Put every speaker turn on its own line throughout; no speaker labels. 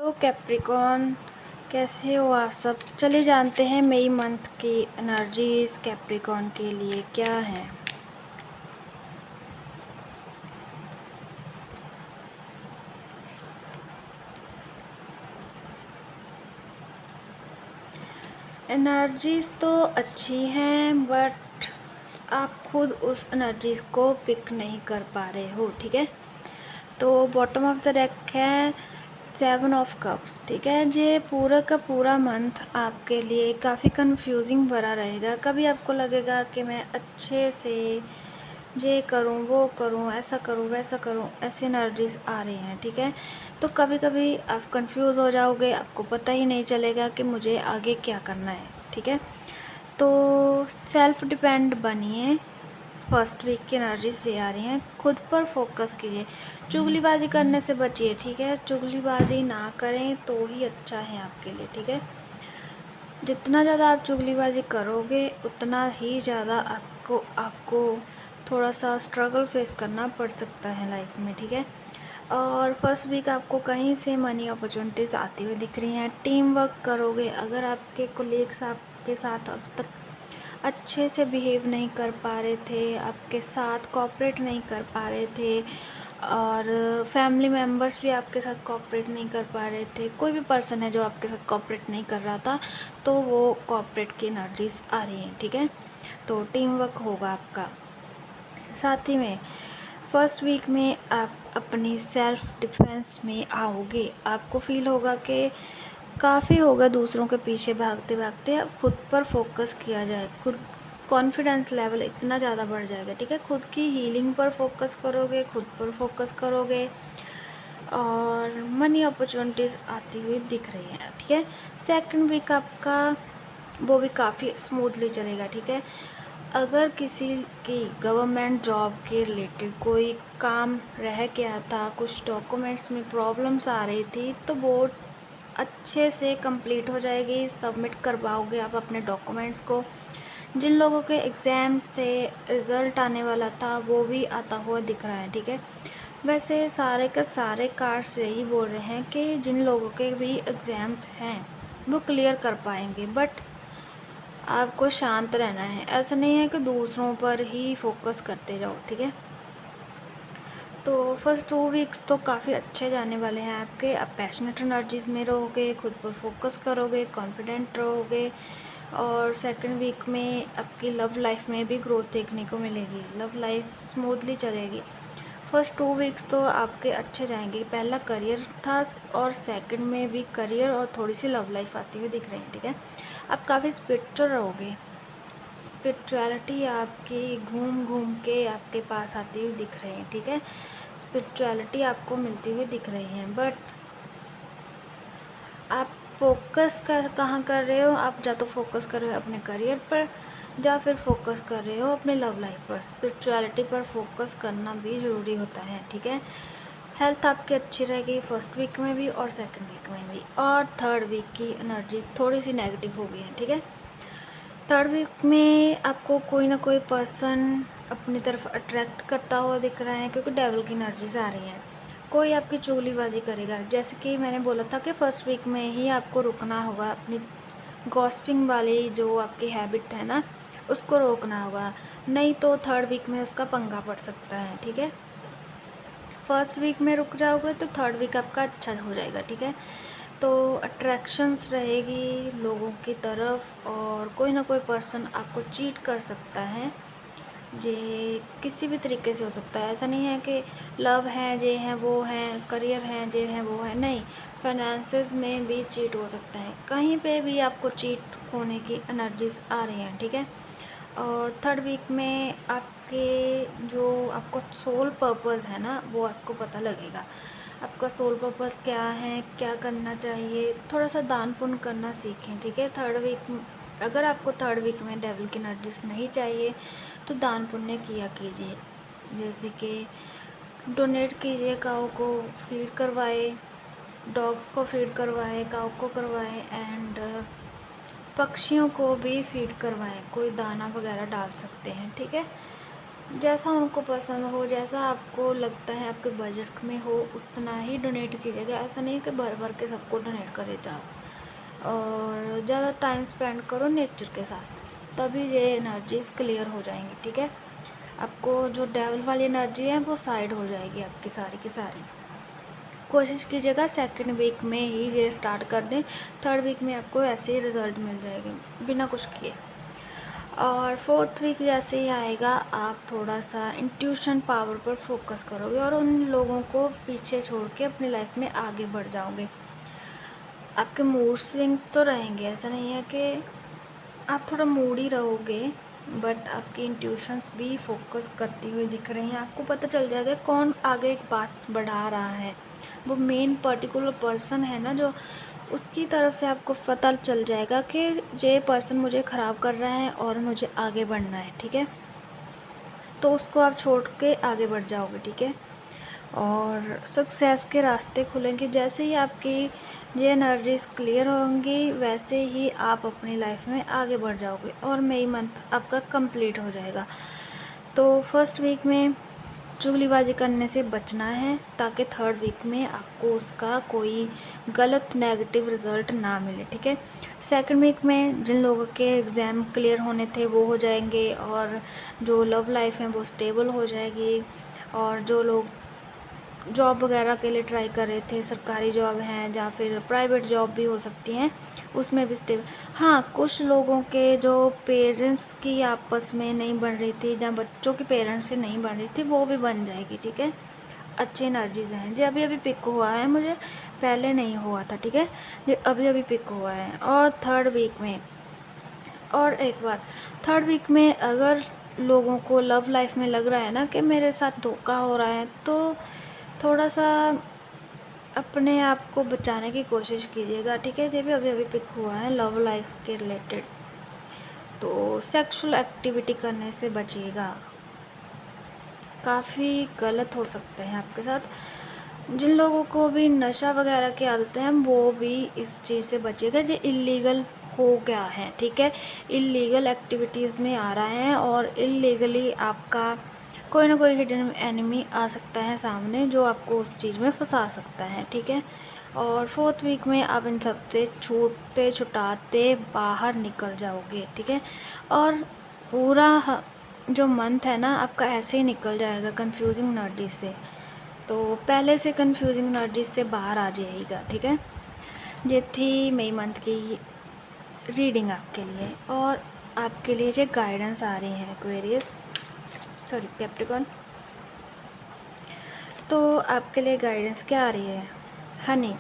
तो कैप्रिकॉन, कैसे हो आप सब। चलिए जानते हैं मई मंथ की एनर्जीज कैप्रिकॉन के लिए क्या है। एनर्जीज तो अच्छी हैं बट आप खुद उस एनर्जीज को पिक नहीं कर पा रहे हो, ठीक है। तो बॉटम ऑफ द डेक है 7 ऑफ कप्स, ठीक है। ये पूरा का पूरा मंथ आपके लिए काफ़ी कंफ्यूजिंग भरा रहेगा। कभी आपको लगेगा कि मैं अच्छे से ये करूँ वो करूँ, ऐसा करूँ वैसा करूँ, ऐसी एनर्जीज आ रही हैं, ठीक है। तो कभी कभी आप कंफ्यूज हो जाओगे, आपको पता ही नहीं चलेगा कि मुझे आगे क्या करना है, ठीक है। तो सेल्फ डिपेंड बनिए। फर्स्ट वीक की एनर्जीज ये आ रही हैं, खुद पर फोकस कीजिए, चुगलीबाजी करने से बचिए, ठीक है। चुगलीबाजी ना करें तो ही अच्छा है आपके लिए, ठीक है। जितना ज़्यादा आप चुगलीबाजी करोगे उतना ही ज़्यादा आपको थोड़ा सा स्ट्रगल फेस करना पड़ सकता है लाइफ में, ठीक है। और फर्स्ट वीक आपको कहीं से मनी अपॉर्चुनिटीज़ आती हुई दिख रही हैं। टीम वर्क करोगे, अगर आपके कोलीग्स आपके साथ अब तक अच्छे से बिहेव नहीं कर पा रहे थे, आपके साथ कोऑपरेट नहीं कर पा रहे थे, और फैमिली मेम्बर्स भी आपके साथ कोऑपरेट नहीं कर पा रहे थे, कोई भी पर्सन है जो आपके साथ कोऑपरेट नहीं कर रहा था, तो वो कोऑपरेट की एनर्जीज आ रही हैं, ठीक है। तो टीम वर्क होगा आपका। साथ ही में फर्स्ट वीक में आप अपनी सेल्फ डिफेंस में आओगे। आपको फील होगा कि काफ़ी होगा दूसरों के पीछे भागते भागते, अब खुद पर फोकस किया जाए, खुद कॉन्फिडेंस लेवल इतना ज़्यादा बढ़ जाएगा, ठीक है। खुद की हीलिंग पर फोकस करोगे, खुद पर फोकस करोगे, और मनी अपॉर्चुनिटीज़ आती हुई दिख रही है, ठीक है। सेकंड वीक आपका वो भी काफ़ी स्मूथली चलेगा, ठीक है। अगर किसी की गवर्नमेंट जॉब के रिलेटेड कोई काम रह गया था, कुछ डॉक्यूमेंट्स में प्रॉब्लम्स आ रही थी, तो वो अच्छे से कंप्लीट हो जाएगी, सबमिट कर पाओगे आप अपने डॉक्यूमेंट्स को। जिन लोगों के एग्ज़ाम्स थे, रिज़ल्ट आने वाला था, वो भी आता हुआ दिख रहा है, ठीक है। वैसे सारे के सारे कार्ड्स यही बोल रहे हैं कि जिन लोगों के भी एग्ज़ाम्स हैं वो क्लियर कर पाएंगे, बट आपको शांत रहना है। ऐसा नहीं है कि दूसरों पर ही फोकस करते जाओ, ठीक है। तो फर्स्ट 2 वीक्स तो काफ़ी अच्छे जाने वाले हैं आपके। आप पैशनेट एनर्जीज़ में रहोगे, खुद पर फोकस करोगे, कॉन्फिडेंट रहोगे, और सेकंड वीक में आपकी लव लाइफ में भी ग्रोथ देखने को मिलेगी, लव लाइफ स्मूथली चलेगी। फर्स्ट 2 वीक्स तो आपके अच्छे जाएंगे। पहला करियर था और सेकंड में भी करियर और थोड़ी सी लव लाइफ आती हुई दिख रही है, ठीक है। आप काफ़ी स्पिरिचुअल रहोगे, स्पिरिचुअलिटी आपकी घूम घूम के आपके पास आती हुई दिख रही है, ठीक है। स्पिरिचुअलिटी आपको मिलती हुई दिख रही है, बट आप फोकस कहाँ कर रहे हो। आप या तो फोकस कर रहे हो अपने करियर पर, या फिर फोकस कर रहे हो अपने लव लाइफ पर। स्पिरिचुअलिटी पर फोकस करना भी ज़रूरी होता है, ठीक है। हेल्थ आपकी अच्छी रहेगी फर्स्ट वीक में भी और सेकंड वीक में भी, और थर्ड वीक की एनर्जी थोड़ी सी नेगेटिव हो गई है, ठीक है। थर्ड वीक में आपको कोई ना कोई पर्सन अपनी तरफ अट्रैक्ट करता हुआ दिख रहा है, क्योंकि डेविल की एनर्जीज आ रही हैं। कोई आपकी चुगलीबाजी करेगा, जैसे कि मैंने बोला था कि फर्स्ट वीक में ही आपको रुकना होगा, अपनी गॉसिपिंग वाली जो आपकी हैबिट है ना, उसको रोकना होगा, नहीं तो थर्ड वीक में उसका पंगा पड़ सकता है, ठीक है। फर्स्ट वीक में रुक जाओगे तो थर्ड वीक आपका अच्छा हो जाएगा, ठीक है। तो अट्रैक्शंस रहेगी लोगों की तरफ, और कोई ना कोई पर्सन आपको चीट कर सकता है। ये किसी भी तरीके से हो सकता है, ऐसा नहीं है कि लव है ये है वो है, करियर है ये है वो है, नहीं, फाइनेंसेस में भी चीट हो सकता है, कहीं पे भी आपको चीट होने की एनर्जीज आ रही हैं, ठीक है। और थर्ड वीक में आपके जो आपको सोल पर्पस है ना, वो आपको पता लगेगा। आपका सोल पर्पस क्या है, क्या करना चाहिए, थोड़ा सा दान पुण्य करना सीखें, ठीक है। थर्ड वीक अगर आपको थर्ड वीक में डेविल की एनर्जीज नहीं चाहिए तो दान पुण्य किया कीजिए, जैसे कि डोनेट कीजिए, काऊ को फीड करवाए, डॉग्स को फीड करवाए, काऊ को करवाए, एंड पक्षियों को भी फीड करवाएं, कोई दाना वगैरह डाल सकते हैं, ठीक है। जैसा उनको पसंद हो, जैसा आपको लगता है आपके बजट में हो, उतना ही डोनेट कीजिएगा। ऐसा नहीं कि भर भर के सबको डोनेट करे जाओ। और ज़्यादा टाइम स्पेंड करो नेचर के साथ, तभी ये एनर्जीज क्लियर हो जाएंगी, ठीक है। आपको जो डेवल वाली एनर्जी है वो साइड हो जाएगी आपकी सारी की सारी। कोशिश कीजिएगा सेकंड वीक में ही ये स्टार्ट कर दें, थर्ड वीक में आपको ऐसे ही रिज़ल्ट मिल जाएंगे बिना कुछ किए। और फोर्थ वीक जैसे ही आएगा आप थोड़ा सा इंट्यूशन पावर पर फोकस करोगे और उन लोगों को पीछे छोड़ के अपनी लाइफ में आगे बढ़ जाओगे। आपके मूड स्विंग्स तो रहेंगे, ऐसा नहीं है कि आप थोड़ा मूडी रहोगे, बट आपकी इंट्यूशंस भी फोकस करती हुई दिख रही हैं। आपको पता चल जाएगा कौन आगे एक बात बढ़ा रहा है, वो मेन पर्टिकुलर पर्सन है ना, जो उसकी तरफ से आपको पता चल जाएगा कि ये पर्सन मुझे ख़राब कर रहा है और मुझे आगे बढ़ना है, ठीक है। तो उसको आप छोड़ के आगे बढ़ जाओगे, ठीक है। और सक्सेस के रास्ते खुलेंगे। जैसे ही आपकी ये एनर्जीज क्लियर होंगी वैसे ही आप अपनी लाइफ में आगे बढ़ जाओगे और मई मंथ आपका कंप्लीट हो जाएगा। तो फर्स्ट वीक में चुगलीबाजी करने से बचना है, ताकि थर्ड वीक में आपको उसका कोई गलत नेगेटिव रिज़ल्ट ना मिले, ठीक है। सेकंड वीक में जिन लोगों के एग्ज़ाम क्लियर होने थे वो हो जाएंगे, और जो लव लाइफ है वो स्टेबल हो जाएगी। और जो लोग जॉब वगैरह के लिए ट्राई कर रहे थे, सरकारी जॉब हैं या फिर प्राइवेट जॉब भी हो सकती हैं, उसमें भी स्टेबल। हाँ, कुछ लोगों के जो पेरेंट्स की आपस में नहीं बन रही थी या बच्चों के पेरेंट्स से नहीं बन रही थी, वो भी बन जाएगी, ठीक है। अच्छी एनर्जीज हैं जो अभी अभी पिक हुआ है, मुझे पहले नहीं हुआ था, ठीक है, जो अभी अभी पिक हुआ है। और थर्ड वीक में, और एक बात, थर्ड वीक में अगर लोगों को लव लाइफ में लग रहा है ना कि मेरे साथ धोखा हो रहा है, तो थोड़ा सा अपने आप को बचाने की कोशिश कीजिएगा, ठीक है। ये भी अभी अभी पिक हुआ है लव लाइफ के रिलेटेड, तो सेक्सुअल एक्टिविटी करने से बचिएगा, काफ़ी गलत हो सकते हैं आपके साथ। जिन लोगों को भी नशा वगैरह की आदतें हैं वो भी इस चीज़ से बचिएगा, जो इलीगल हो गया है, ठीक है। इलीगल एक्टिविटीज़ में आ रहा है और इलीगली आपका कोई ना कोई हिडन एनिमी आ सकता है सामने, जो आपको उस चीज़ में फंसा सकता है, ठीक है। और फोर्थ वीक में आप इन सब से छूटते छुटाते बाहर निकल जाओगे, ठीक है। और पूरा जो मंथ है ना आपका ऐसे ही निकल जाएगा कंफ्यूजिंग एनर्जी से, तो पहले से कंफ्यूजिंग एनर्जी से बाहर आ जाइएगा, ठीक है। ये थी मई मंथ की रीडिंग आपके लिए, और आपके लिए जो गाइडेंस आ रही है कैप्रिकॉर्न, तो आपके लिए गाइडेंस क्या आ रही है हनी।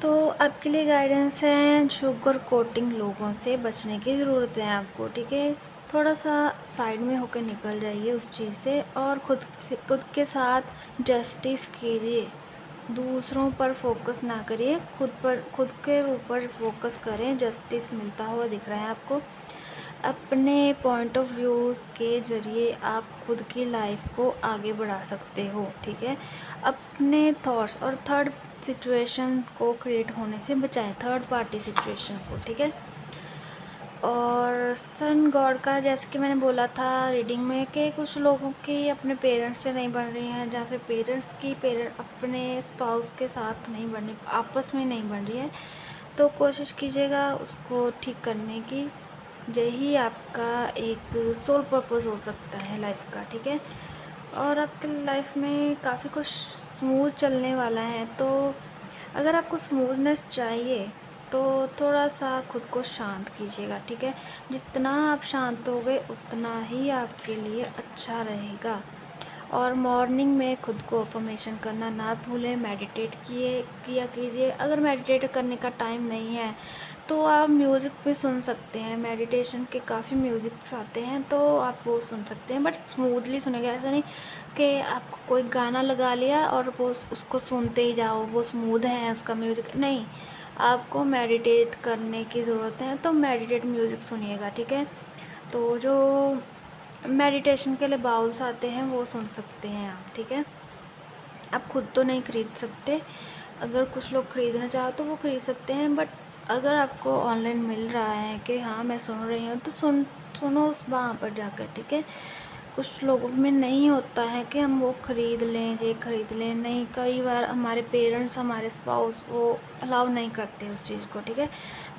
तो आपके लिए गाइडेंस है शुगर कोटिंग लोगों से बचने की ज़रूरत है आपको, ठीक है। थोड़ा सा साइड में होकर निकल जाइए उस चीज़ से, और खुद के साथ जस्टिस कीजिए, दूसरों पर फोकस ना करिए, खुद के ऊपर फोकस करें। जस्टिस मिलता हुआ दिख रहा है आपको। अपने पॉइंट ऑफ व्यूज़ के ज़रिए आप खुद की लाइफ को आगे बढ़ा सकते हो, ठीक है। अपने थॉट्स और थर्ड सिचुएशन को क्रिएट होने से बचाएं, थर्ड पार्टी सिचुएशन को, ठीक है। और सन गॉड का, जैसे कि मैंने बोला था रीडिंग में, कि कुछ लोगों की अपने पेरेंट्स से नहीं बन रही हैं, या फिर पेरेंट्स की अपने स्पाउस के साथ नहीं बन रही, आपस में नहीं बन रही है, तो कोशिश कीजिएगा उसको ठीक करने की। यही आपका एक सोल पर्पस हो सकता है लाइफ का, ठीक है। और आपके लाइफ में काफ़ी कुछ स्मूथ चलने वाला है, तो अगर आपको स्मूथनेस चाहिए तो थोड़ा सा खुद को शांत कीजिएगा, ठीक है। जितना आप शांत होगे उतना ही आपके लिए अच्छा रहेगा। और मॉर्निंग में खुद को अफर्मेशन करना ना भूलें, मेडिटेट किया कीजिए। अगर मेडिटेट करने का टाइम नहीं है तो आप म्यूज़िक भी सुन सकते हैं, मेडिटेशन के काफ़ी म्यूज़िक्स आते हैं तो आप वो सुन सकते हैं, बट स्मूथली सुनेगा। ऐसा नहीं कि आपको कोई गाना लगा लिया और वो उसको सुनते ही जाओ, वो स्मूथ है उसका म्यूज़िक, नहीं, आपको मेडिटेट करने की ज़रूरत है, तो मेडिटेट म्यूज़िक सुनिएगा, ठीक है। तो जो मेडिटेशन के लिए बाउल्स आते हैं वो सुन सकते हैं आप, ठीक है। आप खुद तो नहीं खरीद सकते, अगर कुछ लोग ख़रीदना चाहो तो वो ख़रीद सकते हैं, बट अगर आपको ऑनलाइन मिल रहा है कि हाँ मैं सुन रही हूँ, तो सुनो उस वहाँ पर जाकर, ठीक है। कुछ लोगों में नहीं होता है कि हम वो ख़रीद लें, ये ख़रीद लें। नहीं, कई बार हमारे पेरेंट्स, हमारे स्पाउस वो अलाउ नहीं करते उस चीज़ को, ठीक है।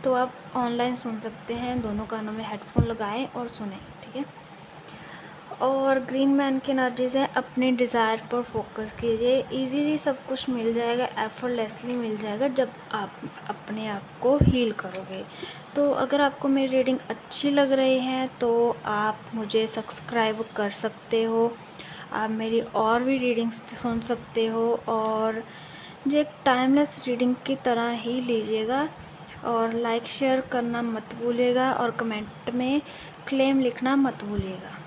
तो आप ऑनलाइन सुन सकते हैं, दोनों कानों में हेडफोन लगाएं और सुनें, ठीक है। और ग्रीन मैन की एनर्जी से अपने डिज़ायर पर फोकस कीजिए। इजीली सब कुछ मिल जाएगा, एफर्टलेसली मिल जाएगा जब आप अपने आप को हील करोगे। तो अगर आपको मेरी रीडिंग अच्छी लग रही है तो आप मुझे सब्सक्राइब कर सकते हो, आप मेरी और भी रीडिंग्स सुन सकते हो, और जो एक टाइमलेस रीडिंग की तरह ही लीजिएगा। और लाइक शेयर करना मत भूलिएगा, और कमेंट में क्लेम लिखना मत भूलिएगा।